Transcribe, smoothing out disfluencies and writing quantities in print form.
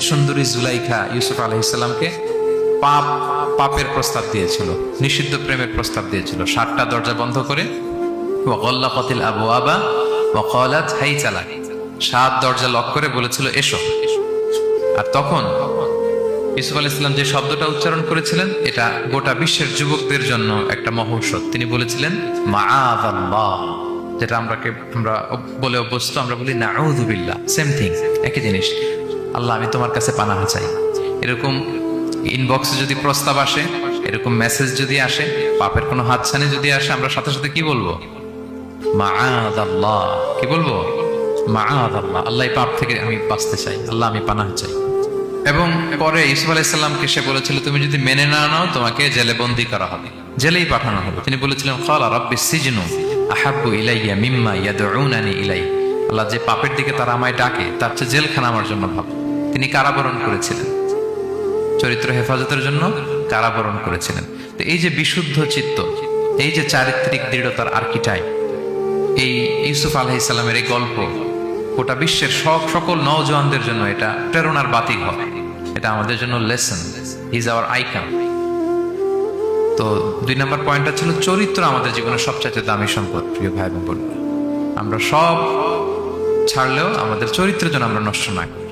সুন্দরী জুলাইখা ইউসুফ আলাইহিসসালামকে পাপের প্রস্তাব দিয়েছিল, নিষিদ্ধ প্রেমের প্রস্তাব দিয়েছিল। 7টা দরজা বন্ধ করে ওয়াগাল্লাকাতিল আবওয়াবা ওয়া ক্বালাত হাইতা লাক, 7 দরজা লক করে বলেছিল এসো। আর তখন ইউসুফ আলাইহিস সালাম যে শব্দটা উচ্চারণ করেছিলেন, এটা গোটা বিশ্বের যুবকদের জন্য একটা মহৌষধ। তিনি বলেছিলেন মাআযাল্লাহ, যেটা আমরা বলে অভ্যস্ত, আমরা বলি নাউযু বিল্লাহ, সেম থিং, একই জিনিস। আল্লাহ আমি তোমার কাছে পানাহ চাই। এরকম ইনবক্সে যদি প্রস্তাব আসে, এরকম মেসেজ যদি আসে, পাপের কোনো হাতছানি যদি আসে, আমরা সাথে সাথে কি বলবো? মাআযাল্লাহ। কি বলবো? মাআযাল্লাহ, আল্লাহ এই পাপ থেকে আমি বাঁচতে চাই, আল্লাহ আমি পানাহ চাই। এবং পরে ইউসুফ আলাইহিস সালামকে সে বলেছিল তুমি যদি মেনে না নাও তোমাকে জেলে বন্দী করা হবে, জেলেই পাঠানো হবে। তিনি বলেছিলেন ক্বালা রাব্বিস সিজনু আহাব্বু ইলাইয়া মিম্মা ইয়াদউনানি ইলাই, আল্লাহ যে পাপের দিকে তারা আমায় ডাকে তার চেয়ে জেলখানা আমার জন্য ভালো। তিনি কারাবরণ করেছিলেন, চরিত্র হেফাজতের জন্য কারাবরণ করেছিলেন। তো এই যে বিশুদ্ধ চিত্ত, এই যে চারিত্রিক দৃঢ়তার আর্কিটাইপ, এই ইউসুফ আলাইহিস সালামের এই গল্প গোটা বিশ্বের সকল নওজওয়ানদের জন্য এটা প্রেরণার বাতিক হবে। এটা আমাদের জন্য লেসন, ইজ আওয়ার আইকন। তো 2 নম্বর পয়েন্টটা ছিল চরিত্র আমাদের জীবনের সবচাইতে দামি সম্পদ। প্রিয় ভাই বোন, আমরা সব ছাড়লেও আমাদের চরিত্রের জন্য আমরা নষ্ট না করি।